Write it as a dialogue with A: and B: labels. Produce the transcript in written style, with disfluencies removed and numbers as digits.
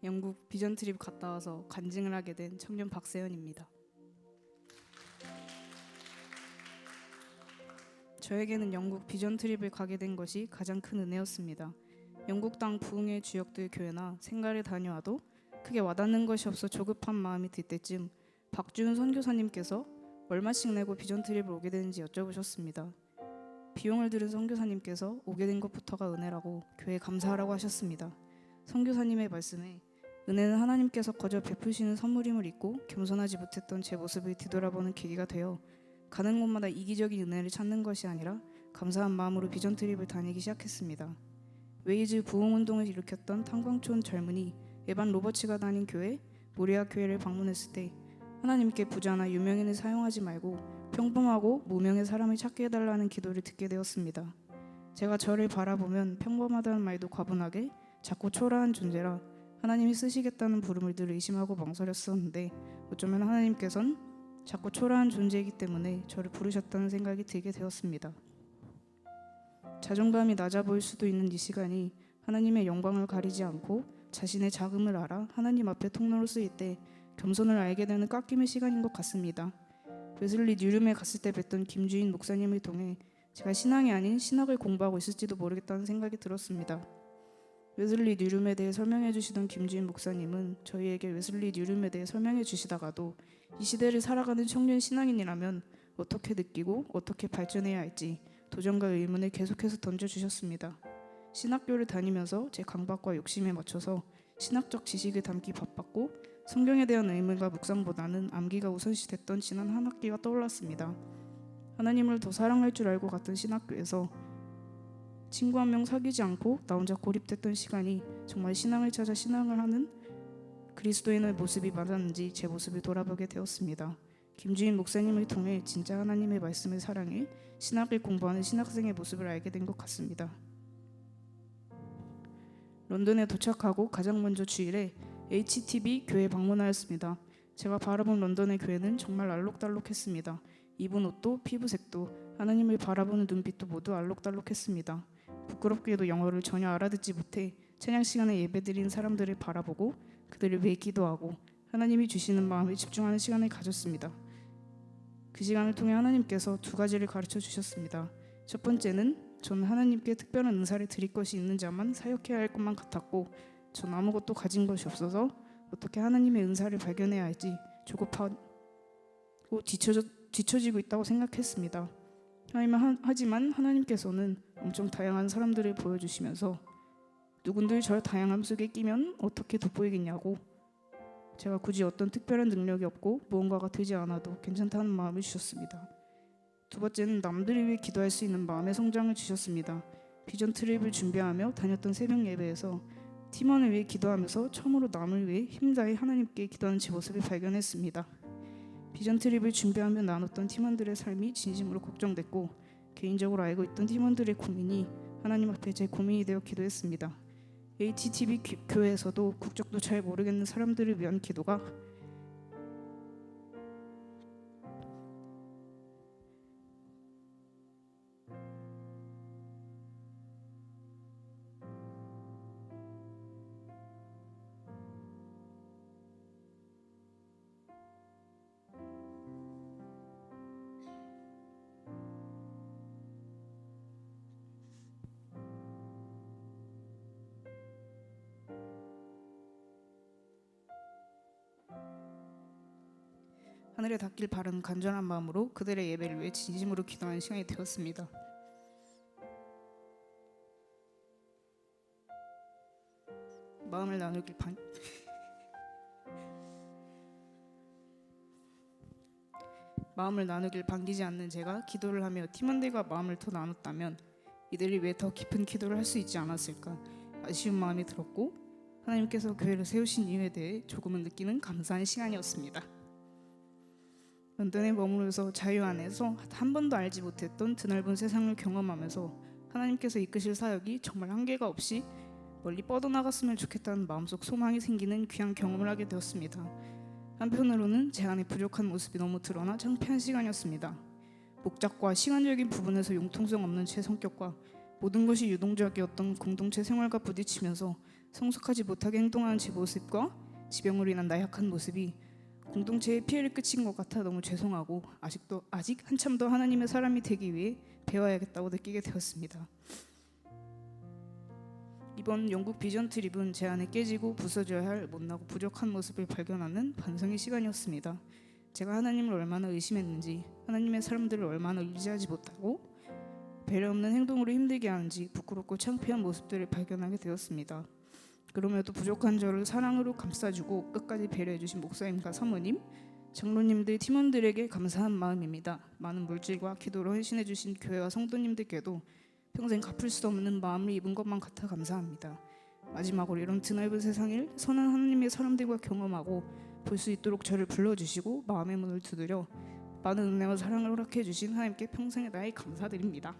A: 영국 비전 트립 갔다 와서 간증을 하게 된 청년 박세연입니다. 저에게는 영국 비전 트립을 가게 된 것이 가장 큰 은혜였습니다. 영국 땅 부흥의 주역들 교회나 생가를 다녀와도 크게 와닿는 것이 없어 조급한 마음이 들 때쯤 박주은 선교사님께서 얼마씩 내고 비전 트립을 오게 되는지 여쭤보셨습니다. 비용을 들은 선교사님께서 오게 된 것부터가 은혜라고 교회에 감사하라고 하셨습니다. 선교사님의 말씀에 은혜는 하나님께서 거저 베푸시는 선물임을 잊고 겸손하지 못했던 제 모습을 뒤돌아보는 계기가 되어 가는 곳마다 이기적인 은혜를 찾는 것이 아니라 감사한 마음으로 비전 트립을 다니기 시작했습니다. 웨이즈 부흥운동을 일으켰던 탄광촌 젊은이 에반 로버츠가 다닌 교회 모리아 교회를 방문했을 때 하나님께 부자나 유명인을 사용하지 말고 평범하고 무명의 사람을 찾게 해달라는 기도를 듣게 되었습니다. 제가 저를 바라보면 평범하다는 말도 과분하게 작고 초라한 존재라 하나님이 쓰시겠다는 부름을 늘 의심하고 망설였었는데 어쩌면 하나님께선 작고 초라한 존재이기 때문에 저를 부르셨다는 생각이 들게 되었습니다. 자존감이 낮아 보일 수도 있는 이 시간이 하나님의 영광을 가리지 않고 자신의 작음을 알아 하나님 앞에 통로로 쓰일 때 겸손을 알게 되는 깎임의 시간인 것 같습니다. 웨슬리 뉴룸에 갔을 때 뵀던 김주인 목사님을 통해 제가 신앙이 아닌 신학을 공부하고 있을지도 모르겠다는 생각이 들었습니다. 웨슬리 뉴룸에 대해 설명해 주시던 김주인 목사님은 저희에게 웨슬리 뉴룸에 대해 설명해 주시다가도 이 시대를 살아가는 청년 신앙인이라면 어떻게 느끼고 어떻게 발전해야 할지 도전과 의문을 계속해서 던져주셨습니다. 신학교를 다니면서 제 강박과 욕심에 맞춰서 신학적 지식을 담기 바빴고 성경에 대한 의문과 묵상보다는 암기가 우선시됐던 지난 한 학기가 떠올랐습니다. 하나님을 더 사랑할 줄 알고 갔던 신학교에서 친구 한 명 사귀지 않고 나 혼자 고립됐던 시간이 정말 신앙을 찾아 신앙을 하는 그리스도인의 모습이 맞았는지 제 모습을 돌아보게 되었습니다. 김주인 목사님을 통해 진짜 하나님의 말씀을 사랑해 신학을 공부하는 신학생의 모습을 알게 된 것 같습니다. 런던에 도착하고 가장 먼저 주일에 HTB 교회 방문하였습니다. 제가 바라본 런던의 교회는 정말 알록달록했습니다. 입은 옷도 피부색도 하나님을 바라보는 눈빛도 모두 알록달록했습니다. 부끄럽게도 영어를 전혀 알아듣지 못해 찬양 시간에 예배드린 사람들을 바라보고 그들을 위해 기도하고 하나님이 주시는 마음에 집중하는 시간을 가졌습니다. 그 시간을 통해 하나님께서 두 가지를 가르쳐 주셨습니다. 첫 번째는 저는 하나님께 특별한 은사를 드릴 것이 있는 자만 사역해야 할 것만 같았고 전 아무것도 가진 것이 없어서 어떻게 하나님의 은사를 발견해야 할지 조급하고 뒤처지고 있다고 생각했습니다. 하지만 하나님께서는 엄청 다양한 사람들을 보여주시면서 누군들 저 다양함 속에 끼면 어떻게 돋보이겠냐고 제가 굳이 어떤 특별한 능력이 없고 무언가가 되지 않아도 괜찮다는 마음을 주셨습니다. 두 번째는 남들을 위해 기도할 수 있는 마음의 성장을 주셨습니다. 비전 트립을 준비하며 다녔던 새벽 예배에서 팀원을 위해 기도하면서 처음으로 남을 위해 힘다해 하나님께 기도하는 제 모습을 발견했습니다. 비전 트립을 준비하며 나눴던 팀원들의 삶이 진심으로 걱정됐고 개인적으로 알고 있던 팀원들의 고민이 하나님 앞에 제 고민이 되어 기도했습니다. HTB 교회에서도 국적도 잘 모르겠는 사람들을 위한 기도가 하늘에 닿길 바라는 간절한 마음으로 그들의 예배를 위해 진심으로 기도하는 시간이 되었습니다. 마음을 나누길 반기지 않는 제가 기도를 하며 팀원들과 마음을 더 나눴다면 이들을 위해 더 깊은 기도를 할 수 있지 않았을까 아쉬운 마음이 들었고 하나님께서 교회를 세우신 이유에 대해 조금은 느끼는 감사한 시간이었습니다. 런던에 머무르면서 자유 안에서 한 번도 알지 못했던 드넓은 세상을 경험하면서 하나님께서 이끄실 사역이 정말 한계가 없이 멀리 뻗어나갔으면 좋겠다는 마음속 소망이 생기는 귀한 경험을 하게 되었습니다. 한편으로는 제 안에 부족한 모습이 너무 드러나 창피한 시간이었습니다. 목적과 시간적인 부분에서 융통성 없는 제 성격과 모든 것이 유동적이었던 공동체 생활과 부딪히면서 성숙하지 못하게 행동하는 제 모습과 지병으로 인한 나약한 모습이 공동체에 피해를 끼친 것 같아 너무 죄송하고 아직 한참 더 하나님의 사람이 되기 위해 배워야겠다고 느끼게 되었습니다. 이번 영국 비전 트립은 제 안에 깨지고 부서져야 할 못나고 부족한 모습을 발견하는 반성의 시간이었습니다. 제가 하나님을 얼마나 의심했는지, 하나님의 사람들을 얼마나 의지하지 못하고 배려 없는 행동으로 힘들게 하는지 부끄럽고 창피한 모습들을 발견하게 되었습니다. 그럼에도 부족한 저를 사랑으로 감싸주고 끝까지 배려해주신 목사님과 사모님, 장로님들, 팀원들에게 감사한 마음입니다. 많은 물질과 기도로 헌신해주신 교회와 성도님들께도 평생 갚을 수 없는 마음을 입은 것만 같아 감사합니다. 마지막으로 이런 드넓은 세상을 선한 하나님의 사람들과 경험하고 볼 수 있도록 저를 불러주시고 마음의 문을 두드려 많은 은혜와 사랑을 허락해 주신 하나님께 평생의 나의 감사드립니다.